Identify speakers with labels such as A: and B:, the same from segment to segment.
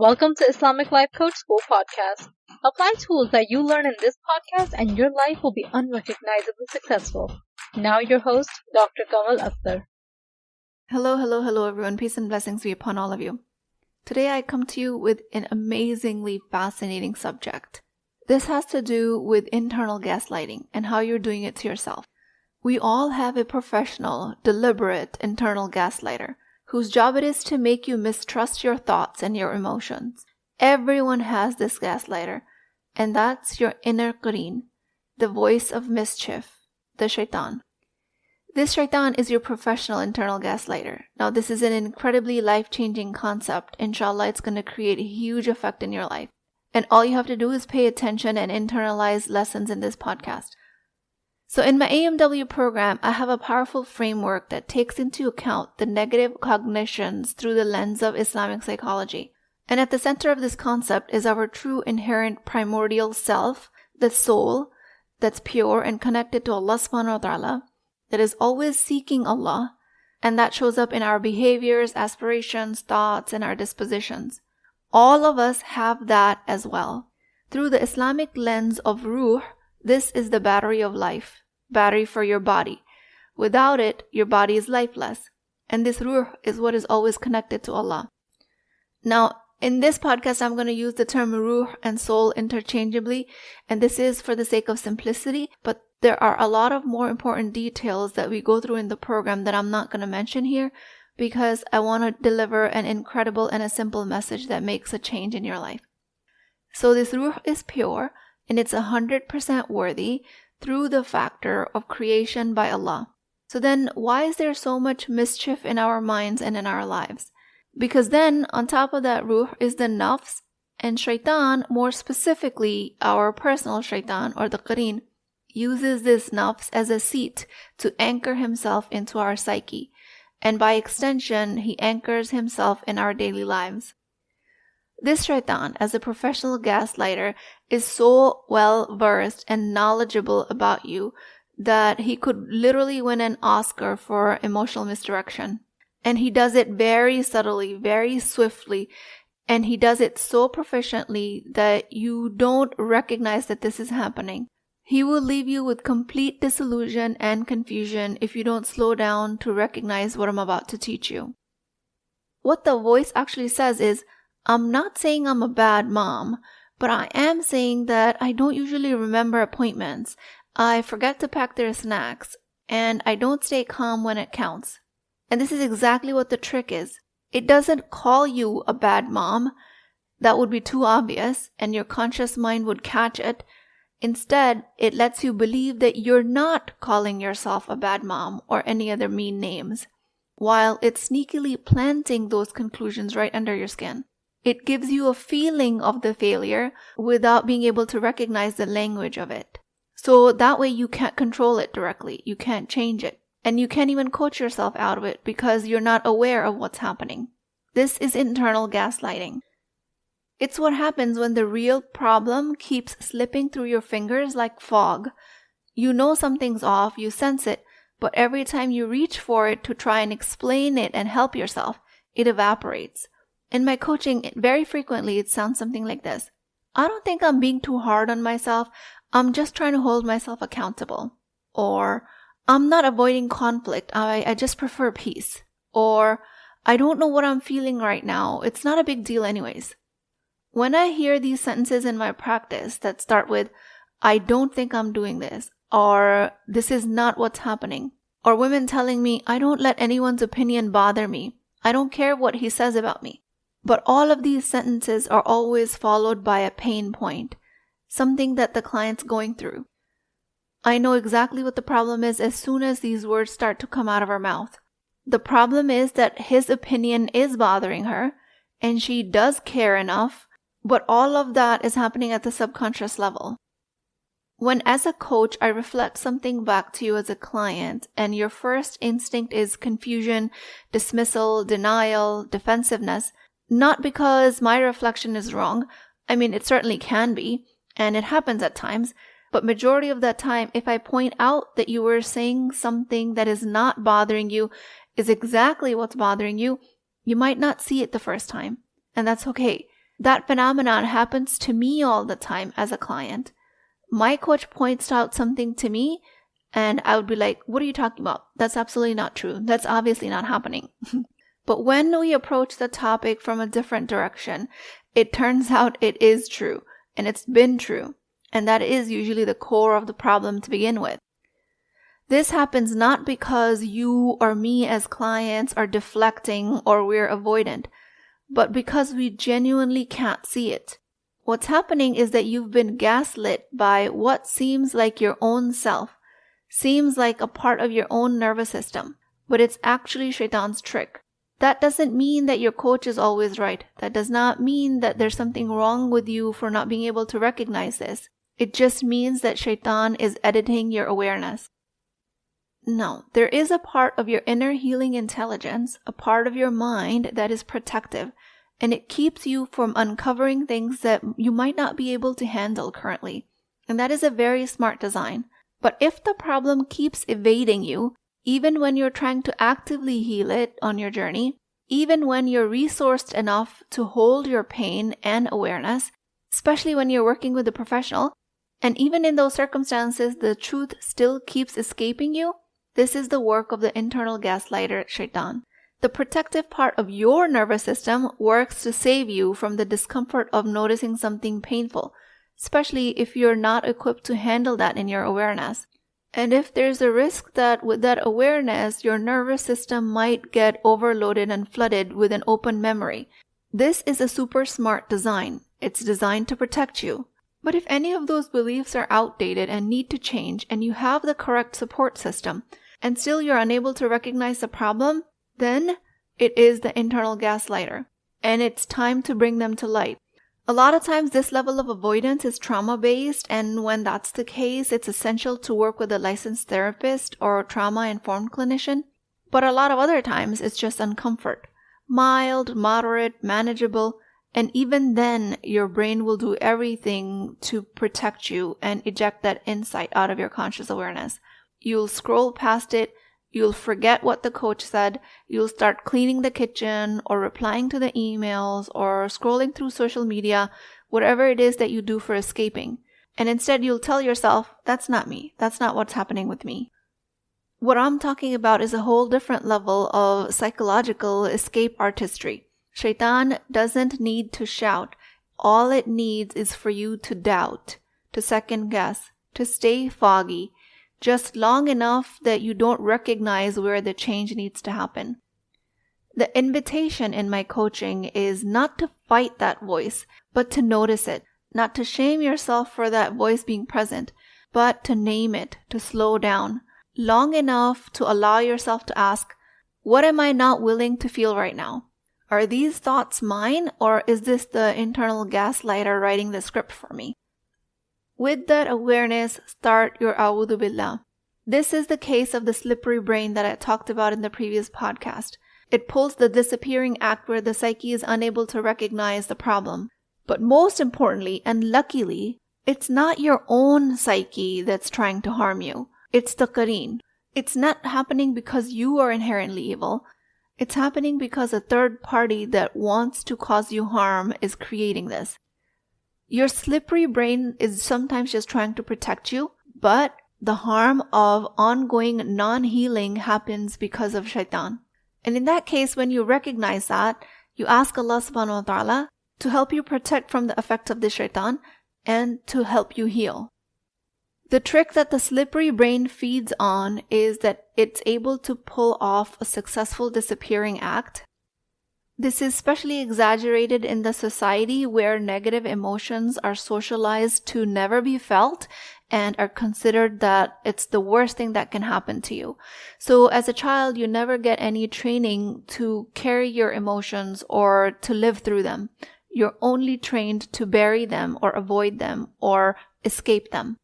A: Welcome to Islamic Life Coach School Podcast. Apply tools that you learn in this podcast and your life will be unrecognizably successful. Now your host, Dr. Kamal Akhtar.
B: Hello everyone. Peace and blessings be upon all of you. Today I come to you with an amazingly fascinating subject. This has to do with internal gaslighting and how you're doing it to yourself. We all have a professional, deliberate internal gaslighter whose job it is to make you mistrust your thoughts and your emotions. Everyone has this gaslighter, and that's your inner qareen, the voice of mischief, the shaitan. This shaitan is your professional internal gaslighter. Now, this is an incredibly life-changing concept. Inshallah, it's going to create a huge effect in your life. And all you have to do is pay attention and internalize lessons in this podcast. So in my AMW program, I have a powerful framework that takes into account the negative cognitions through the lens of Islamic psychology. And at the center of this concept is our true inherent primordial self, the soul that's pure and connected to Allah subhanahu wa ta'ala, that is always seeking Allah, and that shows up in our behaviors, aspirations, thoughts, and our dispositions. All of us have that as well. Through the Islamic lens of ruh, this is the battery of life. Battery for your body. Without it, your body is lifeless. And this ruh is what is always connected to Allah. Now, in this podcast, I'm going to use the term ruh and soul interchangeably, and this is for the sake of simplicity, but there are a lot of more important details that we go through in the program that I'm not going to mention here because I want to deliver an incredible and a simple message that makes a change in your life. So this ruh is pure and it's 100% worthy through the factor of creation by Allah. So then why is there so much mischief in our minds and in our lives? Because then on top of that ruh is the nafs, and shaitan, more specifically our personal shaitan or the qareen, uses this nafs as a seat to anchor himself into our psyche. And by extension, he anchors himself in our daily lives. This shaitan, as a professional gaslighter, is so well versed and knowledgeable about you that he could literally win an Oscar for emotional misdirection. And he does it very subtly, very swiftly, and he does it so proficiently that you don't recognize that this is happening. He will leave you with complete disillusion and confusion if you don't slow down to recognize what I'm about to teach you. What the voice actually says is, I'm not saying I'm a bad mom, but I am saying that I don't usually remember appointments, I forget to pack their snacks, and I don't stay calm when it counts. And this is exactly what the trick is. It doesn't call you a bad mom. That would be too obvious, and your conscious mind would catch it. Instead, it lets you believe that you're not calling yourself a bad mom or any other mean names, while it's sneakily planting those conclusions right under your skin. It gives you a feeling of the failure without being able to recognize the language of it. So that way you can't control it directly. You can't change it. And you can't even coach yourself out of it because you're not aware of what's happening. This is internal gaslighting. It's what happens when the real problem keeps slipping through your fingers like fog. You know something's off, you sense it, but every time you reach for it to try and explain it and help yourself, it evaporates. In my coaching, very frequently it sounds something like this. I don't think I'm being too hard on myself. I'm just trying to hold myself accountable. Or, I'm not avoiding conflict. I just prefer peace. Or, I don't know what I'm feeling right now. It's not a big deal anyways. When I hear these sentences in my practice that start with, I don't think I'm doing this, or this is not what's happening, or women telling me, I don't let anyone's opinion bother me. I don't care what he says about me. But all of these sentences are always followed by a pain point, something that the client's going through. I know exactly what the problem is as soon as these words start to come out of her mouth. The problem is that his opinion is bothering her, and she does care enough, but all of that is happening at the subconscious level. When as a coach, I reflect something back to you as a client, and your first instinct is confusion, dismissal, denial, defensiveness, not because my reflection is wrong. I mean, it certainly can be, and it happens at times, but majority of that time, if I point out that you were saying something that is not bothering you, is exactly what's bothering you, you might not see it the first time, and that's okay. That phenomenon happens to me all the time as a client. My coach points out something to me and I would be like, what are you talking about? That's absolutely not true. That's obviously not happening. But when we approach the topic from a different direction, it turns out it is true, and it's been true, and that is usually the core of the problem to begin with. This happens not because you or me as clients are deflecting or we're avoidant, but because we genuinely can't see it. What's happening is that you've been gaslit by what seems like your own self, seems like a part of your own nervous system, but it's actually shaitan's trick. That doesn't mean that your coach is always right. That does not mean that there's something wrong with you for not being able to recognize this. It just means that shaitan is editing your awareness. No, there is a part of your inner healing intelligence, a part of your mind that is protective, and it keeps you from uncovering things that you might not be able to handle currently. And that is a very smart design. But if the problem keeps evading you, even when you're trying to actively heal it on your journey, even when you're resourced enough to hold your pain and awareness, especially when you're working with a professional, and even in those circumstances the truth still keeps escaping you, this is the work of the internal gaslighter, shaitan. The protective part of your nervous system works to save you from the discomfort of noticing something painful, especially if you're not equipped to handle that in your awareness. And if there's a risk that with that awareness, your nervous system might get overloaded and flooded with an open memory. This is a super smart design. It's designed to protect you. But if any of those beliefs are outdated and need to change, and you have the correct support system, and still you're unable to recognize the problem, then it is the internal gaslighter. And it's time to bring them to light. A lot of times this level of avoidance is trauma-based, and when that's the case, it's essential to work with a licensed therapist or trauma-informed clinician. But a lot of other times it's just uncomfort. Mild, moderate, manageable, and even then your brain will do everything to protect you and eject that insight out of your conscious awareness. You'll scroll past it. You'll forget what the coach said. You'll start cleaning the kitchen or replying to the emails or scrolling through social media, whatever it is that you do for escaping. And instead you'll tell yourself, that's not me. That's not what's happening with me. What I'm talking about is a whole different level of psychological escape artistry. Shaitan doesn't need to shout. All it needs is for you to doubt, to second guess, to stay foggy, just long enough that you don't recognize where the change needs to happen. The invitation in my coaching is not to fight that voice, but to notice it, not to shame yourself for that voice being present, but to name it, to slow down, long enough to allow yourself to ask, what am I not willing to feel right now? Are these thoughts mine, or is this the internal gaslighter writing the script for me? With that awareness, start your A'udhu Billah. This is the case of the slippery brain that I talked about in the previous podcast. It pulls the disappearing act where the psyche is unable to recognize the problem. But most importantly, and luckily, it's not your own psyche that's trying to harm you. It's the qareen. It's not happening because you are inherently evil. It's happening because a third party that wants to cause you harm is creating this. Your slippery brain is sometimes just trying to protect you, but the harm of ongoing non-healing happens because of shaitan. And in that case, when you recognize that, you ask Allah subhanahu wa ta'ala to help you protect from the effects of the shaitan and to help you heal. The trick that the slippery brain feeds on is that it's able to pull off a successful disappearing act. This is especially exaggerated in the society where negative emotions are socialized to never be felt and are considered that it's the worst thing that can happen to you. So as a child, you never get any training to carry your emotions or to live through them. You're only trained to bury them or avoid them or escape them.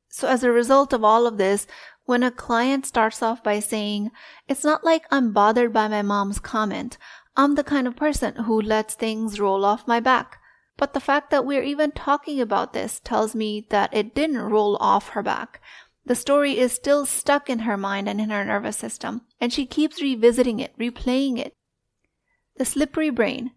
B: So as a result of all of this, when a client starts off by saying, it's not like I'm bothered by my mom's comment. I'm the kind of person who lets things roll off my back. But the fact that we're even talking about this tells me that it didn't roll off her back. The story is still stuck in her mind and in her nervous system, and she keeps revisiting it, replaying it. The slippery brain.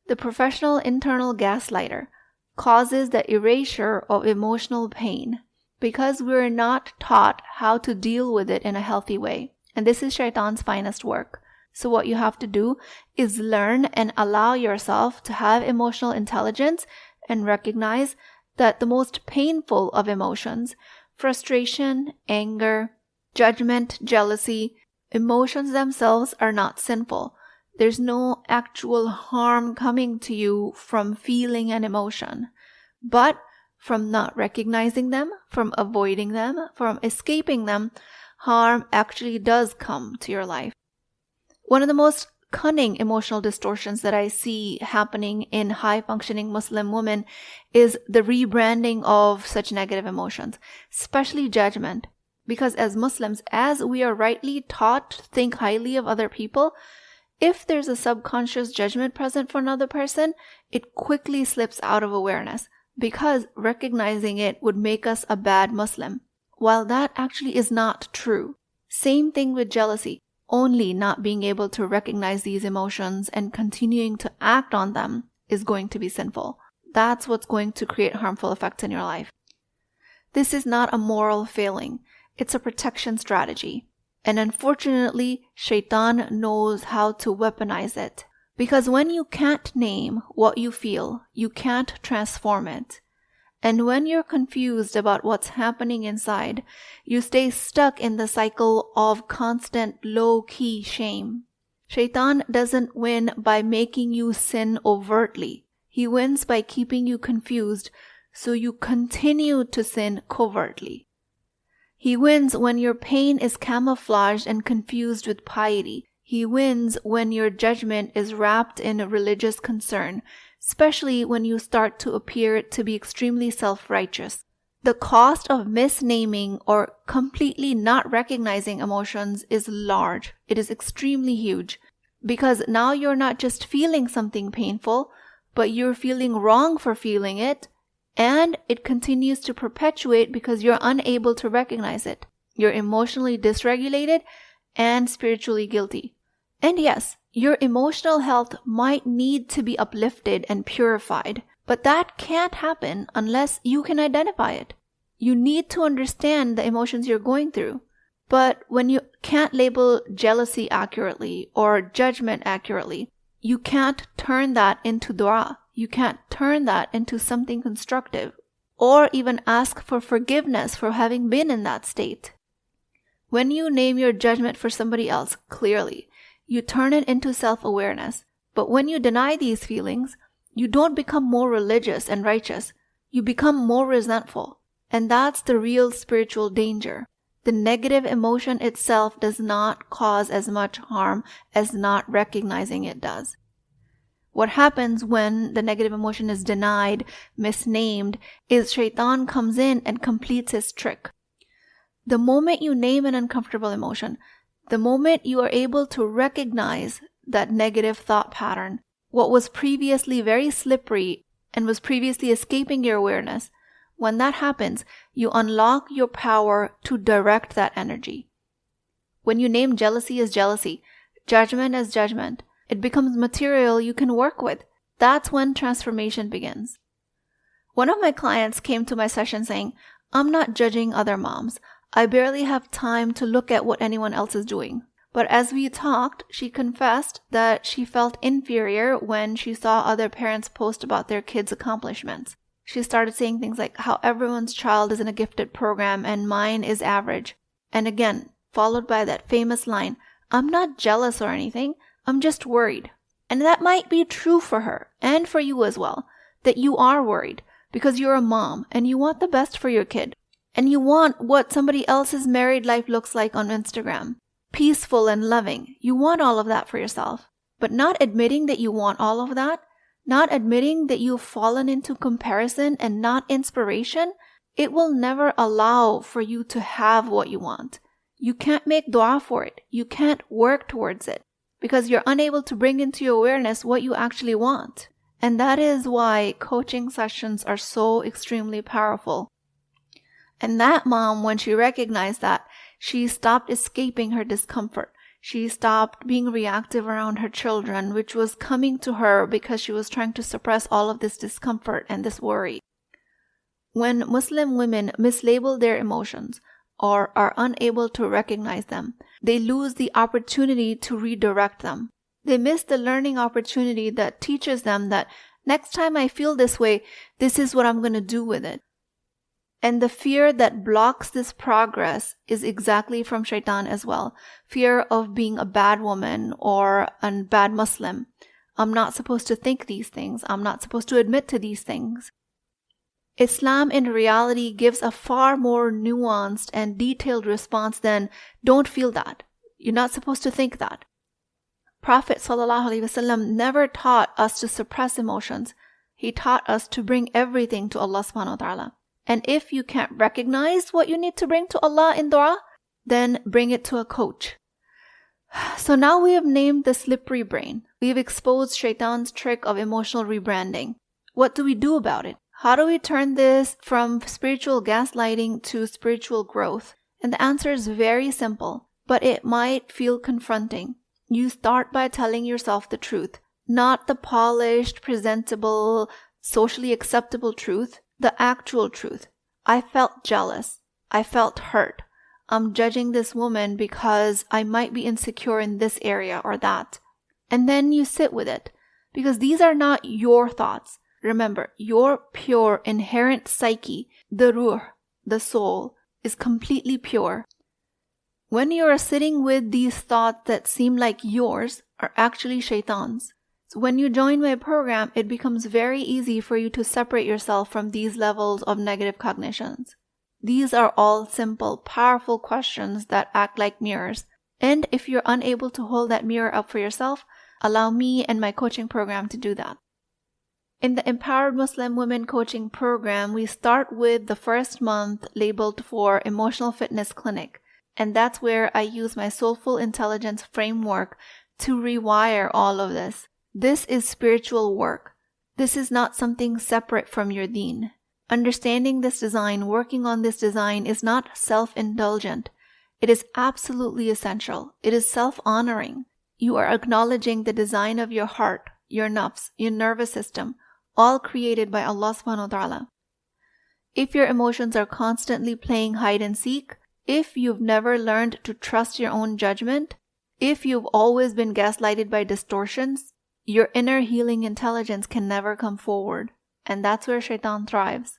B: The professional internal gaslighter causes the erasure of emotional pain because we're not taught how to deal with it in a healthy way. And this is shaitan's finest work. So what you have to do is learn and allow yourself to have emotional intelligence and recognize that the most painful of emotions, frustration, anger, judgment, jealousy, emotions themselves are not sinful. There's no actual harm coming to you from feeling an emotion, but from not recognizing them, from avoiding them, from escaping them, harm actually does come to your life. One of the most cunning emotional distortions that I see happening in high-functioning Muslim women is the rebranding of such negative emotions, especially judgment. Because as Muslims, as we are rightly taught to think highly of other people, if there's a subconscious judgment present for another person, it quickly slips out of awareness because recognizing it would make us a bad Muslim, while that actually is not true. Same thing with jealousy. Only not being able to recognize these emotions and continuing to act on them is going to be sinful. That's what's going to create harmful effects in your life. This is not a moral failing. It's a protection strategy. And unfortunately, shaitan knows how to weaponize it. Because when you can't name what you feel, you can't transform it. And when you're confused about what's happening inside, you stay stuck in the cycle of constant low-key shame. Shaitan doesn't win by making you sin overtly. He wins by keeping you confused so you continue to sin covertly. He wins when your pain is camouflaged and confused with piety. He wins when your judgment is wrapped in a religious concern, especially when you start to appear to be extremely self-righteous. The cost of misnaming or completely not recognizing emotions is large. It is extremely huge because now you're not just feeling something painful, but you're feeling wrong for feeling it, and it continues to perpetuate because you're unable to recognize it. You're emotionally dysregulated and spiritually guilty. And yes, your emotional health might need to be uplifted and purified, but that can't happen unless you can identify it. You need to understand the emotions you're going through. But when you can't label jealousy accurately or judgment accurately, you can't turn that into dua. You can't turn that into something constructive or even ask for forgiveness for having been in that state. When you name your judgment for somebody else clearly, you turn it into self-awareness. But when you deny these feelings, you don't become more religious and righteous. You become more resentful. And that's the real spiritual danger. The negative emotion itself does not cause as much harm as not recognizing it does. What happens when the negative emotion is denied, misnamed, is shaitan comes in and completes his trick. The moment you name an uncomfortable emotion, the moment you are able to recognize that negative thought pattern, what was previously very slippery and was previously escaping your awareness, when that happens, you unlock your power to direct that energy. When you name jealousy as jealousy, judgment as judgment, it becomes material you can work with. That's when transformation begins. One of my clients came to my session saying, "I'm not judging other moms. I barely have time to look at what anyone else is doing." But as we talked, she confessed that she felt inferior when she saw other parents post about their kids' accomplishments. She started saying things like how everyone's child is in a gifted program and mine is average. And again, followed by that famous line, "I'm not jealous or anything, I'm just worried." And that might be true for her and for you as well, that you are worried because you're a mom and you want the best for your kid. And you want what somebody else's married life looks like on Instagram. Peaceful and loving. You want all of that for yourself. But not admitting that you want all of that, not admitting that you've fallen into comparison and not inspiration, it will never allow for you to have what you want. You can't make dua for it. You can't work towards it because you're unable to bring into your awareness what you actually want. And that is why coaching sessions are so extremely powerful. And that mom, when she recognized that, she stopped escaping her discomfort. She stopped being reactive around her children, which was coming to her because she was trying to suppress all of this discomfort and this worry. When Muslim women mislabel their emotions or are unable to recognize them, they lose the opportunity to redirect them. They miss the learning opportunity that teaches them that next time I feel this way, this is what I'm going to do with it. And the fear that blocks this progress is exactly from shaitan as well. Fear of being a bad woman or a bad Muslim. I'm not supposed to think these things. I'm not supposed to admit to these things. Islam in reality gives a far more nuanced and detailed response than don't feel that. You're not supposed to think that. Prophet ﷺ never taught us to suppress emotions. He taught us to bring everything to Allah subhanahu wa ta'ala. And if you can't recognize what you need to bring to Allah in dua, then bring it to a coach. So now we have named the slippery brain. We've exposed shaitan's trick of emotional rebranding. What do we do about it? How do we turn this from spiritual gaslighting to spiritual growth? And the answer is very simple, but it might feel confronting. You start by telling yourself the truth, not the polished, presentable, socially acceptable truth, the actual truth. I felt jealous. I felt hurt. I'm judging this woman because I might be insecure in this area or that. And then you sit with it, because these are not your thoughts. Remember, your pure inherent psyche, the ruh, the soul, is completely pure. When you are sitting with these thoughts that seem like yours are actually shaitan's. So when you join my program, it becomes very easy for you to separate yourself from these levels of negative cognitions. These are all simple, powerful questions that act like mirrors. And if you're unable to hold that mirror up for yourself, allow me and my coaching program to do that. In the Empowered Muslim Women Coaching Program, we start with the first month labeled for Emotional Fitness Clinic. And that's where I use my Soulful Intelligence framework to rewire all of this. This is spiritual work. This is not something separate from your deen. Understanding this design, working on this design is not self-indulgent. It is absolutely essential. It is self-honoring. You are acknowledging the design of your heart, your nafs, your nervous system, all created by Allah subhanahu wa ta'ala. If your emotions are constantly playing hide and seek, if you've never learned to trust your own judgment, if you've always been gaslighted by distortions, your inner healing intelligence can never come forward. And that's where shaitan thrives.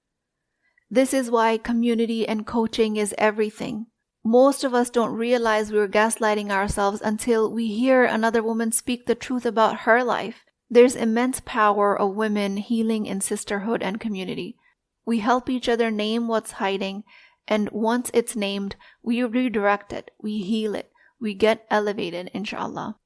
B: This is why community and coaching is everything. Most of us don't realize we're gaslighting ourselves until we hear another woman speak the truth about her life. There's immense power of women healing in sisterhood and community. We help each other name what's hiding, and once it's named, we redirect it, we heal it, we get elevated, inshallah.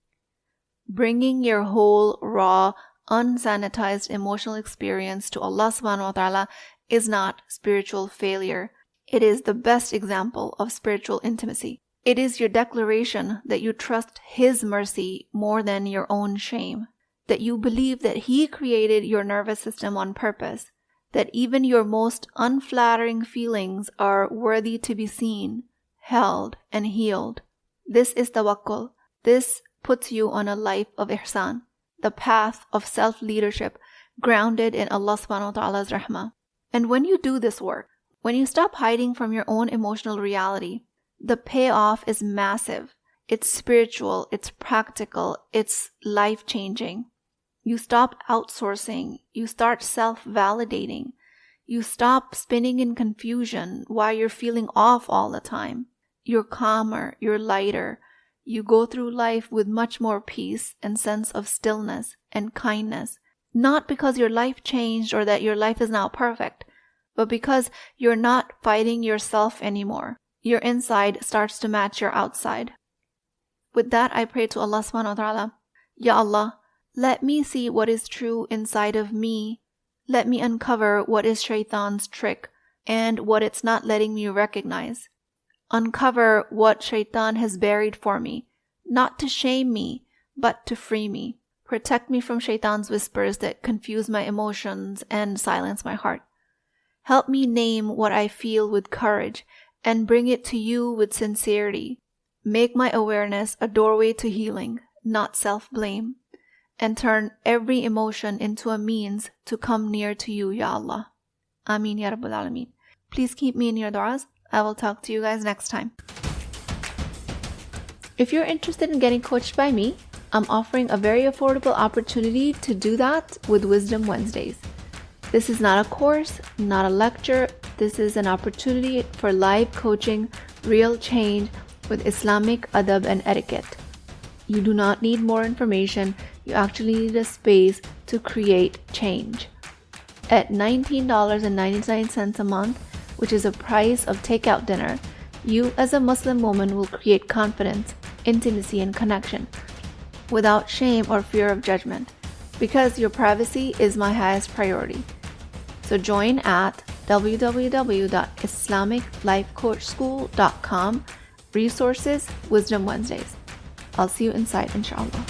B: Bringing your whole, raw, unsanitized emotional experience to Allah subhanahu wa ta'ala is not spiritual failure. It is the best example of spiritual intimacy. It is your declaration that you trust His mercy more than your own shame, that you believe that He created your nervous system on purpose, that even your most unflattering feelings are worthy to be seen, held, and healed. This is tawakkul. This puts you on a life of ihsan, the path of self-leadership grounded in Allah subhanahu wa ta'ala's rahmah. And when you do this work, when you stop hiding from your own emotional reality, the payoff is massive. It's spiritual, it's practical, it's life-changing. You stop outsourcing, you start self-validating, you stop spinning in confusion while you're feeling off all the time. You're calmer, you're lighter. You go through life with much more peace and sense of stillness and kindness, not because your life changed or that your life is now perfect, but because you're not fighting yourself anymore. Your inside starts to match your outside. With that, I pray to Allah subhanahu wa ta'ala, Ya Allah, let me see what is true inside of me. Let me uncover what is shaitan's trick and what it's not letting me recognize. Uncover what shaitan has buried for me, not to shame me, but to free me. Protect me from shaitan's whispers that confuse my emotions and silence my heart. Help me name what I feel with courage and bring it to you with sincerity. Make my awareness a doorway to healing, not self-blame, and turn every emotion into a means to come near to you, Ya Allah. Ameen Ya Rabbal Alameen. Please keep me in your du'as. I will talk to you guys next time. If you're interested in getting coached by me, I'm offering a very affordable opportunity to do that with Wisdom Wednesdays. This is not a course, not a lecture. This is an opportunity for live coaching, real change with Islamic adab and etiquette. You do not need more information. You actually need a space to create change. At $19.99 a month, which is the price of takeout dinner, you as a Muslim woman will create confidence, intimacy, and connection without shame or fear of judgment, because your privacy is my highest priority. So join at www.islamiclifecoachschool.com. Resources, Wisdom Wednesdays. I'll see you inside, inshallah.